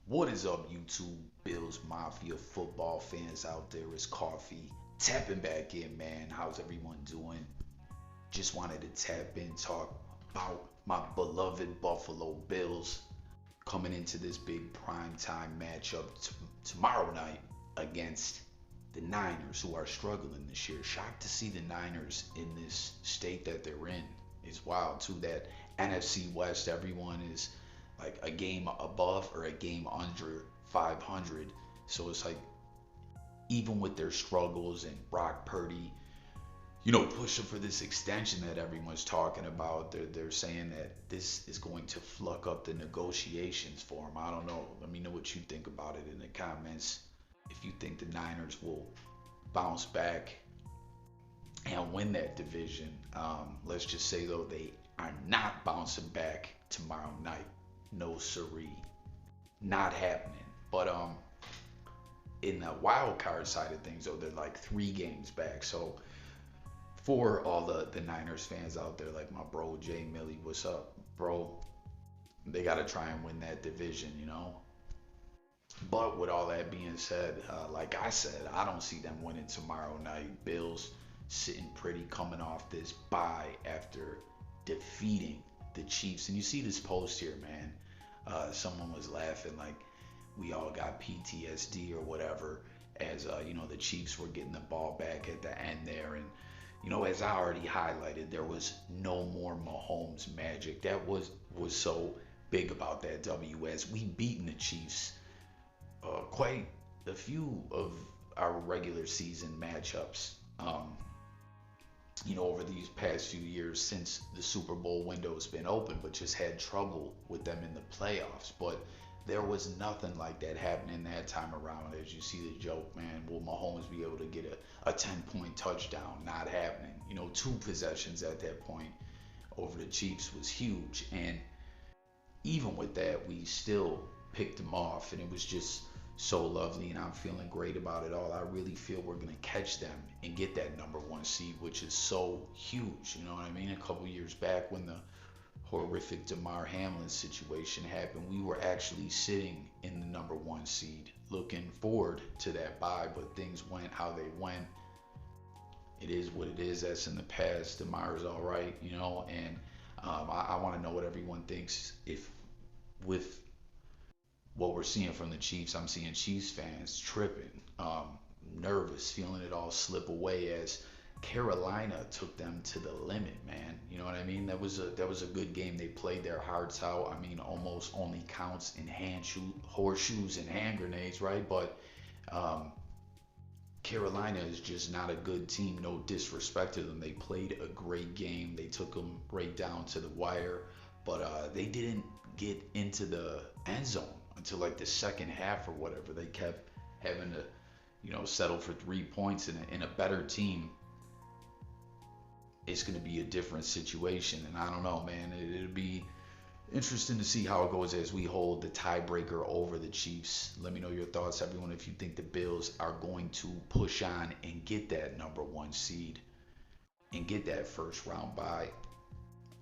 What is up, YouTube? Bills Mafia football fans out there. It's Coffee tapping back in, man. How's everyone doing? Just wanted to tap in, talk about my beloved Buffalo Bills coming into this big prime time matchup tomorrow night against the Niners, who are struggling this year. Shocked to see the Niners in this state that they're in. It's wild too that NFC West, everyone is like a game above or a game under 500. So it's like even with their struggles and Brock Purdy, pushing for this extension that everyone's talking about, they're saying that this is going to fluck up the negotiations for him. I don't know. Let me know what you think about it in the comments. If you think the Niners will bounce back and win that division. Let's just say though they are not bouncing back tomorrow night. No siree, not happening. But in the wild card side of things, though, they're like 3 games back. So for all the Niners fans out there, like my bro Jay Millie, what's up, bro? They got to try and win that division. But with all that being said, like I said, I don't see them winning tomorrow night. Bills sitting pretty, coming off this bye after defeating the Chiefs. And you see this post here, man. Someone was laughing like we all got PTSD or whatever as the Chiefs were getting the ball back at the end there. And as I already highlighted, there was no more Mahomes magic. That was so big about that W, as we beaten the Chiefs quite a few of our regular season matchups. Over these past few years since the Super Bowl window's been open, but just had trouble with them in the playoffs. But there was nothing like that happening that time around. As you see the joke, man, will Mahomes be able to get a 10-point touchdown? Not happening. 2 possessions at that point over the Chiefs was huge. And even with that, we still picked them off, and it was just so lovely, and I'm feeling great about it all. I really feel we're going to catch them and get that #1 seed, which is so huge. You know what I mean? A couple years back when the horrific Damar Hamlin situation happened, we were actually sitting in the #1 seed, looking forward to that bye, but things went how they went. It is what it is. That's in the past. Damar's all right, and I want to know what everyone thinks. If with what we're seeing from the Chiefs, I'm seeing Chiefs fans tripping, nervous, feeling it all slip away as Carolina took them to the limit, man. You know what I mean? That was a good game. They played their hearts out. I mean, almost only counts in horseshoes and hand grenades, right? But Carolina is just not a good team. No disrespect to them. They played a great game. They took them right down to the wire, but they didn't get into the end zone until like the second half or whatever. They kept having to, settle for 3 points. In a better team, it's going to be a different situation. And I don't know, man. It'll be interesting to see how it goes as we hold the tiebreaker over the Chiefs. Let me know your thoughts, everyone, if you think the Bills are going to push on and get that #1 seed and get that first round bye.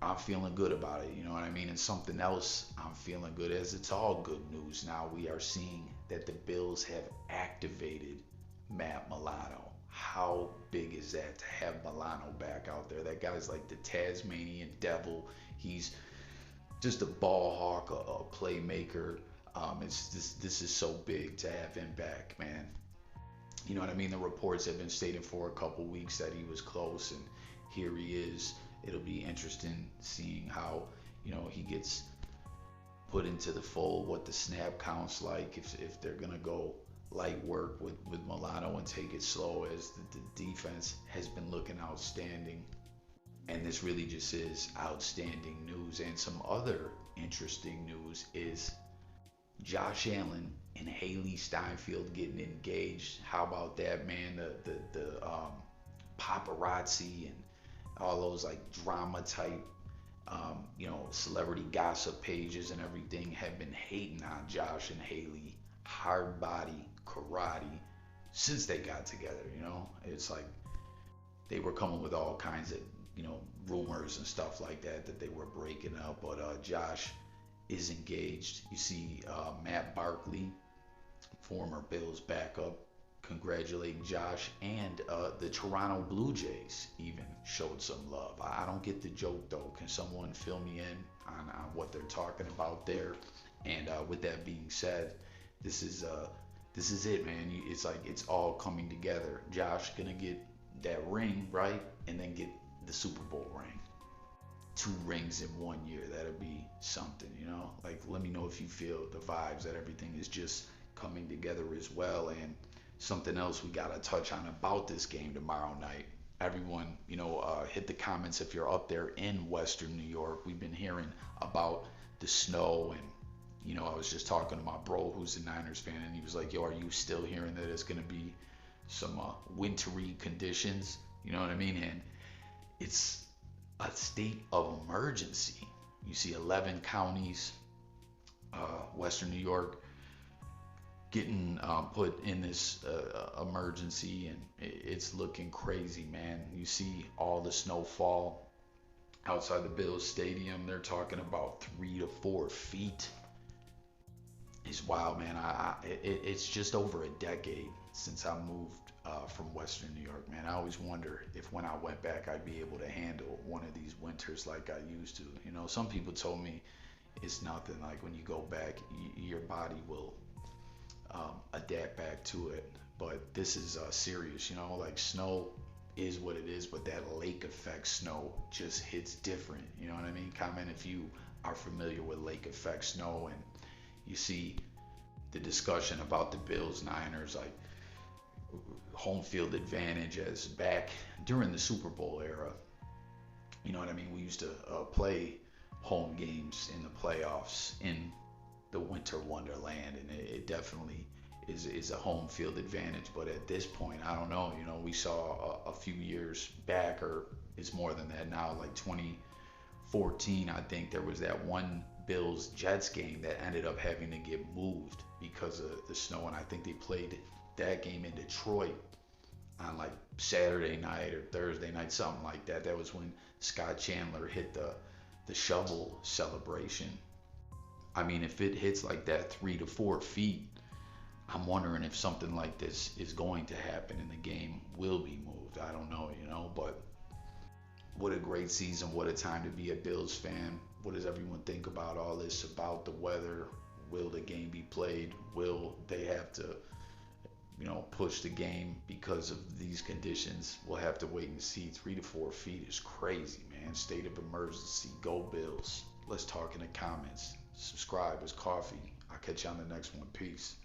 I'm feeling good about it, you know what I mean? And something else I'm feeling good as it's all good news now. We are seeing that the Bills have activated Matt Milano. How big is that to have Milano back out there? That guy's like the Tasmanian devil. He's just a ball hawk, a playmaker. This is so big to have him back, man. You know what I mean? The reports have been stating for a couple weeks that he was close, and here he is. It'll be interesting seeing how he gets put into the fold, what the snap counts like, if they're gonna go light work with Milano and take it slow, as the defense has been looking outstanding. And this really just is outstanding news. And some other interesting news is Josh Allen and Haley Steinfeld getting engaged. How about that, man? The paparazzi and all those like drama type, celebrity gossip pages and everything have been hating on Josh and Haley hard body karate since they got together. It's like they were coming with all kinds of rumors and stuff like that they were breaking up. But Josh is engaged. You see Matt Barkley, former Bills backup, congratulating Josh, and the Toronto Blue Jays even showed some love. I don't get the joke though. Can someone fill me in on what they're talking about there? And with that being said, this is it, man. It's like it's all coming together. Josh gonna get that ring right, and then get the Super Bowl ring. Two rings in 1 year. That'll be something, you know. Like, let me know if you feel the vibes that everything is just coming together as well. And something else we gotta touch on about this game tomorrow night. Everyone, hit the comments if you're up there in Western New York. We've been hearing about the snow, and I was just talking to my bro who's a Niners fan, and he was like, "Yo, are you still hearing that it's gonna be some wintry conditions?" You know what I mean? And it's a state of emergency. You see 11 counties, Western New York, getting put in this emergency, and it's looking crazy, man. You see all the snowfall outside the Bills Stadium. They're talking about 3 to 4 feet. It's wild, man. It's just over a decade since I moved from Western New York, man. I always wonder if when I went back, I'd be able to handle one of these winters like I used to. Some people told me it's nothing. Like when you go back, your body will adapt back to it. But this is serious, like snow is what it is, but that lake effect snow just hits different. You know what I mean? Comment if you are familiar with lake effect snow, and you see the discussion about the Bills Niners, like home field advantage as back during the Super Bowl era. You know what I mean? We used to play home games in the playoffs in the winter wonderland, and it definitely is a home field advantage. But at this point, I don't know. We saw a few years back, or it's more than that now, like 2014, I think there was that one Bills Jets game that ended up having to get moved because of the snow, and I think they played that game in Detroit on like Saturday night or Thursday night, something like that. That was when Scott Chandler hit the shovel celebration. I mean, if it hits like that 3 to 4 feet, I'm wondering if something like this is going to happen and the game will be moved. I don't know, but what a great season. What a time to be a Bills fan. What does everyone think about all this, about the weather? Will the game be played? Will they have to, push the game because of these conditions? We'll have to wait and see. 3 to 4 feet is crazy, man. State of emergency. Go Bills. Let's talk in the comments. Subscribe. It's coffee. I'll catch you on the next one. Peace.